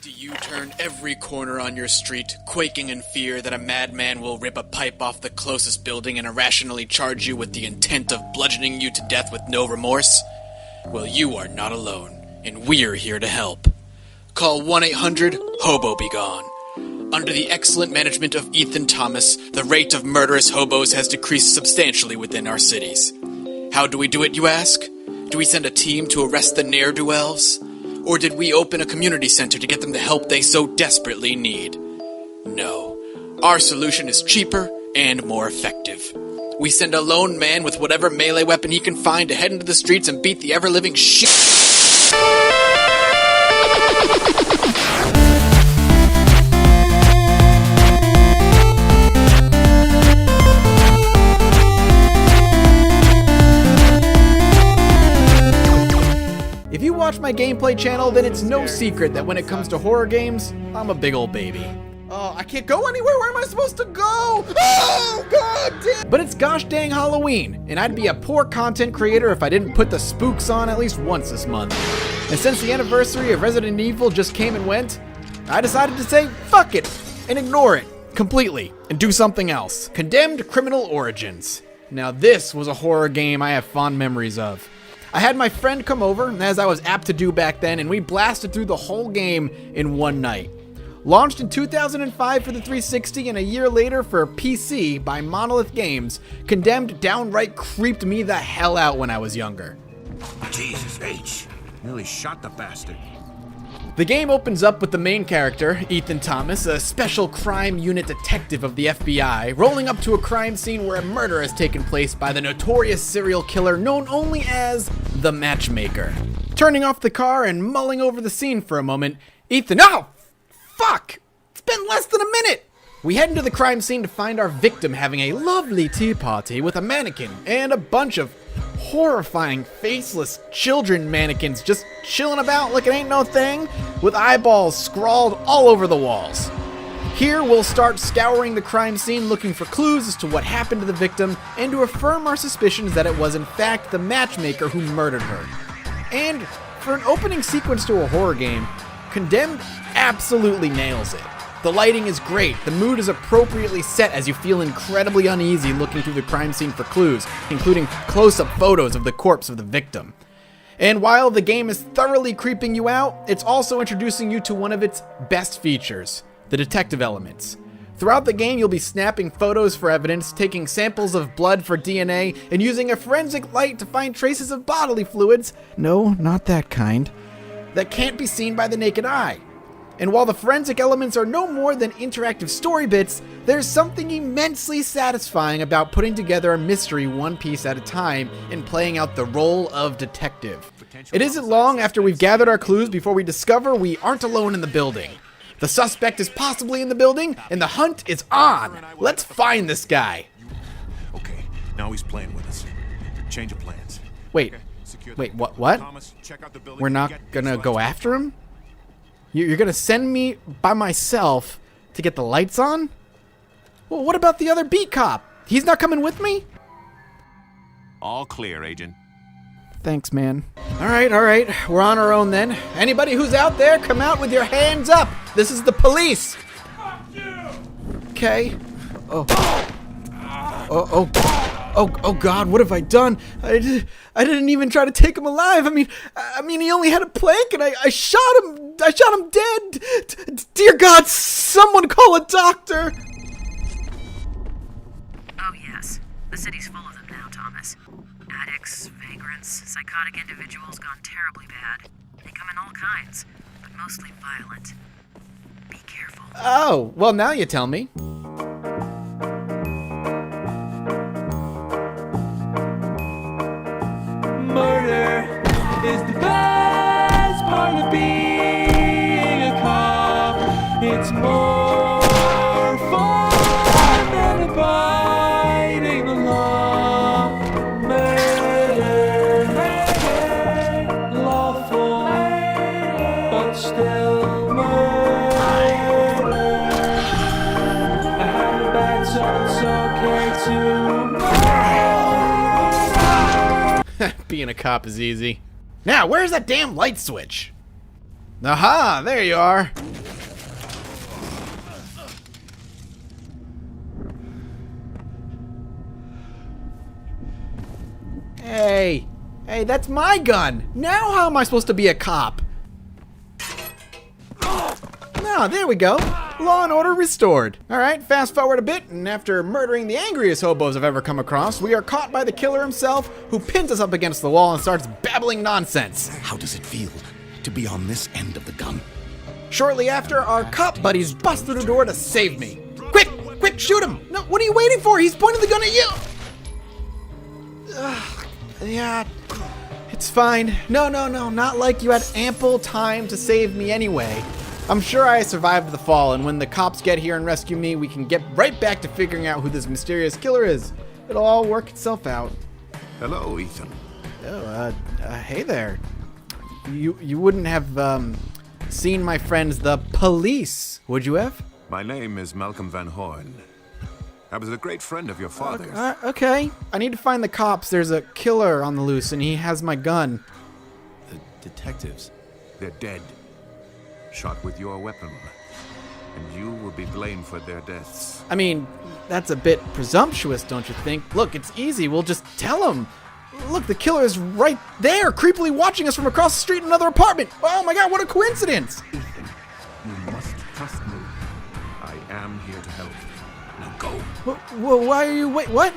Do you turn every corner on your street, quaking in fear that a madman will rip a pipe off the closest building and irrationally charge you with the intent of bludgeoning you to death with no remorse? Well, you are not alone, and we're here to help. Call 1-800-HOBO-BE-GONE. Under the excellent management of Ethan Thomas, the rate of murderous hobos has decreased substantially within our cities. How do we do it, you ask? Do we send a team to arrest the ne'er-do-wells? Or did we open a community center to get them the help they so desperately need? No. Our solution is cheaper and more effective. We send a lone man with whatever melee weapon he can find to head into the streets and beat the ever-living shit. If you watch my gameplay channel, then it's no secret that when it comes to horror games, I'm a big old baby. Oh, I can't go anywhere. Where am I supposed to go? Oh, god damn! But it's gosh dang Halloween, and I'd be a poor content creator if I didn't put the spooks on at least once this month. And since the anniversary of Resident Evil just came and went, I decided to say fuck it, and ignore it completely, and do something else. Condemned Criminal Origins. Now this was a horror game I have fond memories of. I had my friend come over, as I was apt to do back then, and we blasted through the whole game in one night. Launched in 2005 for the 360 and a year later for PC by Monolith Games, Condemned downright creeped me the hell out when I was younger. Jesus H. Nearly shot the bastard. The game opens up with the main character, Ethan Thomas, a special crime unit detective of the FBI, rolling up to a crime scene where a murder has taken place by the notorious serial killer known only as the Matchmaker. Turning off the car and mulling over the scene for a moment, Ethan— Oh! Fuck! It's been less than a minute! We head into the crime scene to find our victim having a lovely tea party with a mannequin and a bunch of horrifying, faceless children mannequins just chilling about like it ain't no thing, with eyeballs scrawled all over the walls. Here, we'll start scouring the crime scene looking for clues as to what happened to the victim and to affirm our suspicions that it was in fact the Matchmaker who murdered her. And for an opening sequence to a horror game, Condemned absolutely nails it. The lighting is great, the mood is appropriately set as you feel incredibly uneasy looking through the crime scene for clues, including close-up photos of the corpse of the victim. And while the game is thoroughly creeping you out, it's also introducing you to one of its best features, the detective elements. Throughout the game, you'll be snapping photos for evidence, taking samples of blood for DNA, and using a forensic light to find traces of bodily fluids— no, not that kind— that can't be seen by the naked eye. And while the forensic elements are no more than interactive story bits, there's something immensely satisfying about putting together a mystery one piece at a time and playing out the role of detective. It isn't long after we've gathered our clues before we discover we aren't alone in the building. The suspect is possibly in the building, and the hunt is on. Let's find this guy. Okay, now he's playing with us. Change of plans. Wait, what? We're not gonna go after him? You're gonna send me by myself to get the lights on? Well, what about the other beat cop? He's not coming with me? All clear, Agent. Thanks, man. All right. We're on our own then. Anybody who's out there, come out with your hands up. This is the police. Okay. Oh God, what have I done? I didn't even try to take him alive. I mean, he only had a plank, and I shot him. I shot him dead. Dear God, someone call a doctor. Oh yes, the city's full of them now, Thomas. Addicts, vagrants, psychotic individuals gone terribly bad. They come in all kinds, but mostly violent. Be careful. Oh, well now you tell me. Murder is the best part of being a cop. It's more fun than abiding the law. Murder, lawful, but still murder. I have a bad soul, it's okay to Being a cop is easy. Now, where's that damn light switch? Aha, there you are. Hey, that's my gun. Now how am I supposed to be a cop? No, there we go. Law and order restored. All right, fast forward a bit, and after murdering the angriest hobos I've ever come across, we are caught by the killer himself, who pins us up against the wall and starts babbling nonsense. How does it feel to be on this end of the gun? Shortly after, our cop buddies bust through the door to save me. Quick, shoot him. No, what are you waiting for? He's pointing the gun at you. Yeah, it's fine. No, not like you had ample time to save me anyway. I'm sure I survived the fall, and when the cops get here and rescue me, we can get right back to figuring out who this mysterious killer is. It'll all work itself out. Hello, Ethan. Oh, hey there. You wouldn't have, seen my friends, the police, would you have? My name is Malcolm Van Horn. I was a great friend of your father's. Okay. I need to find the cops. There's a killer on the loose, and he has my gun. The detectives? They're dead. Shot with your weapon. And you will be blamed for their deaths. I mean, that's a bit presumptuous, don't you think? Look, it's easy. We'll just tell him. Look, the killer is right there, creepily watching us from across the street in another apartment. Oh my god, what a coincidence! Ethan, you must trust me. I am here to help. Now go. Why are you what?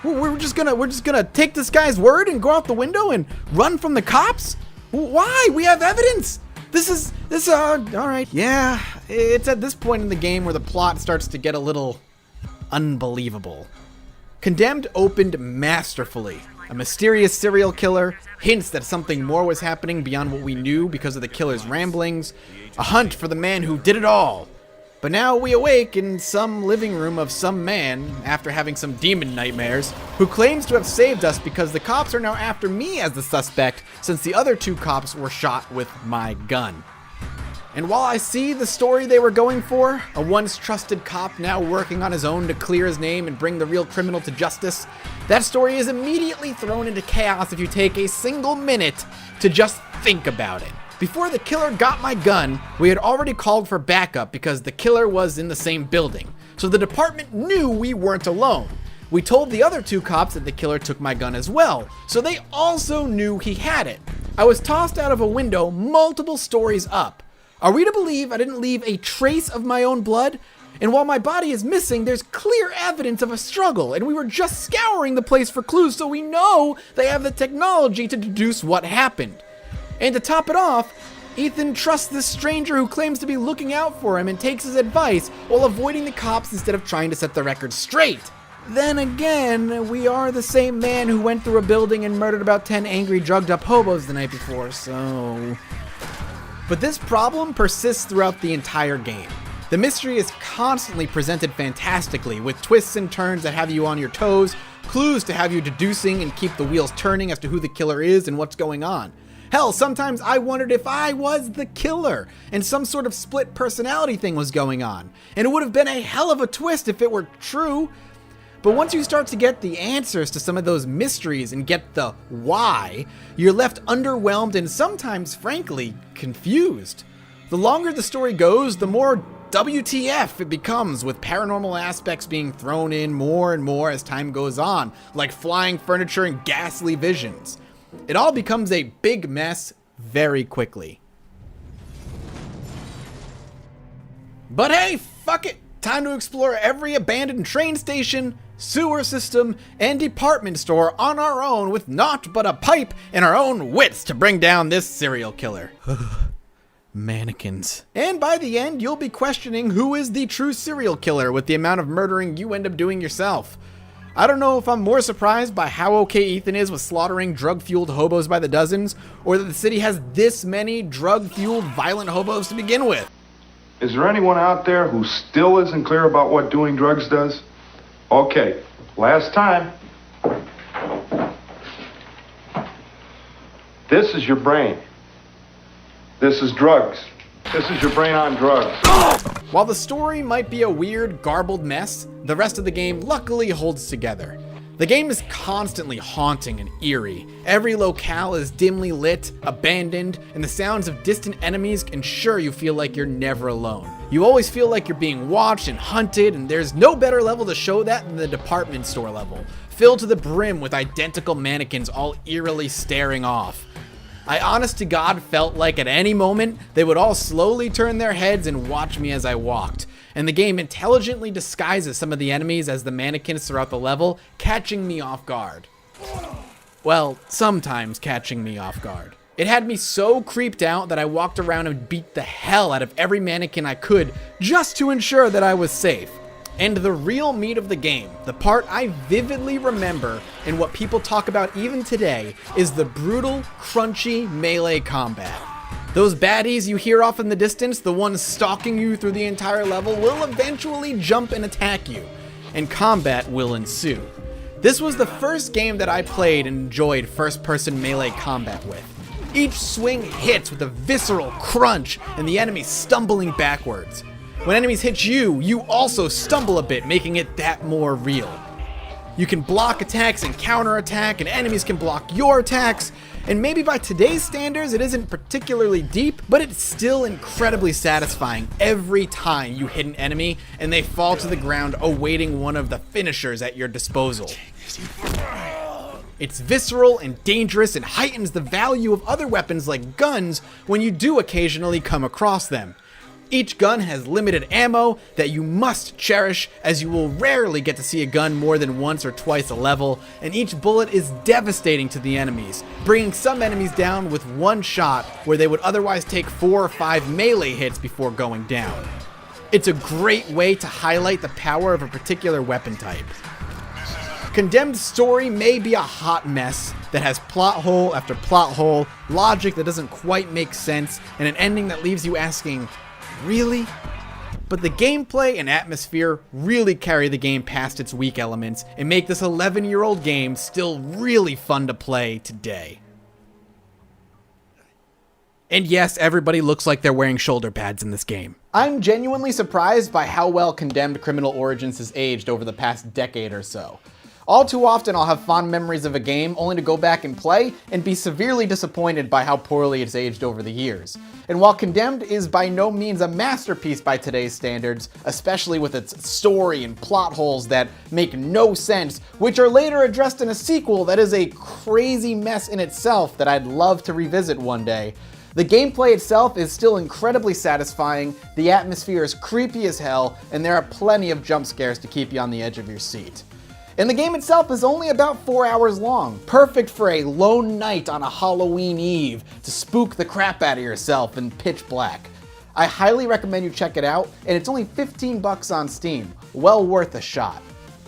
We're just gonna take this guy's word and go out the window and run from the cops? Why? We have evidence. This all right. Yeah, it's at this point in the game where the plot starts to get a little unbelievable. Condemned opened masterfully. A mysterious serial killer, hints that something more was happening beyond what we knew because of the killer's ramblings, a hunt for the man who did it all. But now we awake in some living room of some man, after having some demon nightmares, who claims to have saved us because the cops are now after me as the suspect, since the other two cops were shot with my gun. And while I see the story they were going for, a once trusted cop now working on his own to clear his name and bring the real criminal to justice, that story is immediately thrown into chaos if you take a single minute to just think about it. Before the killer got my gun, we had already called for backup because the killer was in the same building, so the department knew we weren't alone. We told the other two cops that the killer took my gun as well, so they also knew he had it. I was tossed out of a window multiple stories up. Are we to believe I didn't leave a trace of my own blood? And while my body is missing, there's clear evidence of a struggle, and we were just scouring the place for clues, so we know they have the technology to deduce what happened. And to top it off, Ethan trusts this stranger who claims to be looking out for him and takes his advice while avoiding the cops instead of trying to set the record straight. Then again, we are the same man who went through a building and murdered about 10 angry, drugged-up hobos the night before, so... But this problem persists throughout the entire game. The mystery is constantly presented fantastically, with twists and turns that have you on your toes, clues to have you deducing and keep the wheels turning as to who the killer is and what's going on. Hell, sometimes I wondered if I was the killer and some sort of split personality thing was going on. And it would have been a hell of a twist if it were true. But once you start to get the answers to some of those mysteries and get the why, you're left underwhelmed and sometimes, frankly, confused. The longer the story goes, the more WTF it becomes, with paranormal aspects being thrown in more and more as time goes on, like flying furniture and ghastly visions. It all becomes a big mess very quickly. But hey, fuck it! Time to explore every abandoned train station, sewer system, and department store on our own with naught but a pipe and our own wits to bring down this serial killer. Mannequins. And by the end, you'll be questioning who is the true serial killer with the amount of murdering you end up doing yourself. I don't know if I'm more surprised by how okay Ethan is with slaughtering drug-fueled hobos by the dozens, or that the city has this many drug-fueled violent hobos to begin with. Is there anyone out there who still isn't clear about what doing drugs does? Okay, last time. This is your brain. This is drugs. This is your brain on drugs. While the story might be a weird, garbled mess, the rest of the game luckily holds together. The game is constantly haunting and eerie. Every locale is dimly lit, abandoned, and the sounds of distant enemies ensure you feel like you're never alone. You always feel like you're being watched and hunted, and there's no better level to show that than the department store level, filled to the brim with identical mannequins all eerily staring off. I honest to God felt like at any moment they would all slowly turn their heads and watch me as I walked. And the game intelligently disguises some of the enemies as the mannequins throughout the level, catching me off guard. Well, sometimes catching me off guard. It had me so creeped out that I walked around and beat the hell out of every mannequin I could just to ensure that I was safe. And the real meat of the game, the part I vividly remember and what people talk about even today, is the brutal, crunchy melee combat. Those baddies you hear off in the distance, the ones stalking you through the entire level, will eventually jump and attack you, and combat will ensue. This was the first game that I played and enjoyed first-person melee combat with. Each swing hits with a visceral crunch and the enemy stumbling backwards. When enemies hit you, you also stumble a bit, making it that more real. You can block attacks and counterattack, and enemies can block your attacks, and maybe by today's standards it isn't particularly deep, but it's still incredibly satisfying every time you hit an enemy and they fall to the ground awaiting one of the finishers at your disposal. It's visceral and dangerous and heightens the value of other weapons like guns when you do occasionally come across them. Each gun has limited ammo that you must cherish, as you will rarely get to see a gun more than once or twice a level, and each bullet is devastating to the enemies, bringing some enemies down with one shot where they would otherwise take 4 or 5 melee hits before going down. It's a great way to highlight the power of a particular weapon type. Condemned's story may be a hot mess that has plot hole after plot hole, logic that doesn't quite make sense, and an ending that leaves you asking, really? But the gameplay and atmosphere really carry the game past its weak elements and make this 11-year-old game still really fun to play today. And yes, everybody looks like they're wearing shoulder pads in this game. I'm genuinely surprised by how well Condemned Criminal Origins has aged over the past decade or so. All too often I'll have fond memories of a game only to go back and play and be severely disappointed by how poorly it's aged over the years. And while Condemned is by no means a masterpiece by today's standards, especially with its story and plot holes that make no sense, which are later addressed in a sequel that is a crazy mess in itself that I'd love to revisit one day, the gameplay itself is still incredibly satisfying, the atmosphere is creepy as hell, and there are plenty of jump scares to keep you on the edge of your seat. And the game itself is only about 4 hours long, perfect for a lone night on a Halloween Eve to spook the crap out of yourself in pitch black. I highly recommend you check it out, and it's only $15 on Steam, well worth a shot.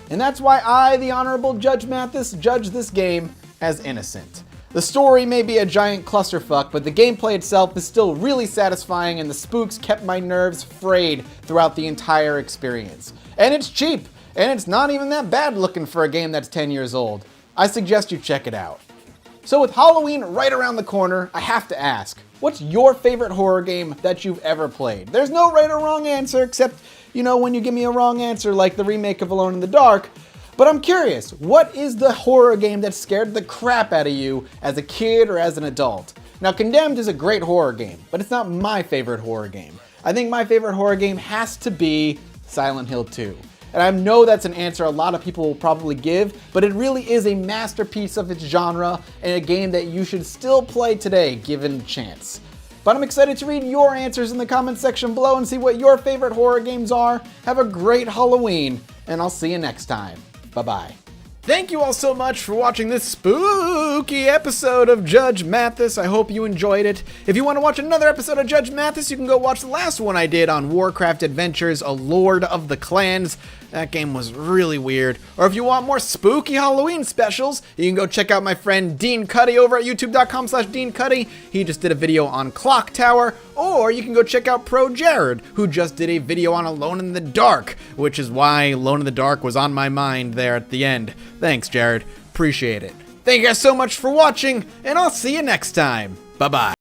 And that's why I, the Honorable Judge Mathas, judge this game as innocent. The story may be a giant clusterfuck, but the gameplay itself is still really satisfying, and the spooks kept my nerves frayed throughout the entire experience. And it's cheap! And it's not even that bad looking for a game that's 10 years old. I suggest you check it out. So with Halloween right around the corner, I have to ask, what's your favorite horror game that you've ever played? There's no right or wrong answer except, when you give me a wrong answer like the remake of Alone in the Dark. But I'm curious, what is the horror game that scared the crap out of you as a kid or as an adult? Now, Condemned is a great horror game, but it's not my favorite horror game. I think my favorite horror game has to be Silent Hill 2. And I know that's an answer a lot of people will probably give, but it really is a masterpiece of its genre and a game that you should still play today, given the chance. But I'm excited to read your answers in the comments section below and see what your favorite horror games are. Have a great Halloween, and I'll see you next time. Bye-bye. Thank you all so much for watching this spooky episode of Judge Mathas. I hope you enjoyed it. If you want to watch another episode of Judge Mathas, you can go watch the last one I did on Warcraft Adventures, A Lord of the Clans. That game was really weird. Or if you want more spooky Halloween specials, you can go check out my friend Dean Cuddy over at youtube.com/DeanCuddy. He just did a video on Clock Tower. Or you can go check out Pro Jared, who just did a video on Alone in the Dark, which is why Alone in the Dark was on my mind there at the end. Thanks, Jared. Appreciate it. Thank you guys so much for watching, and I'll see you next time. Bye-bye.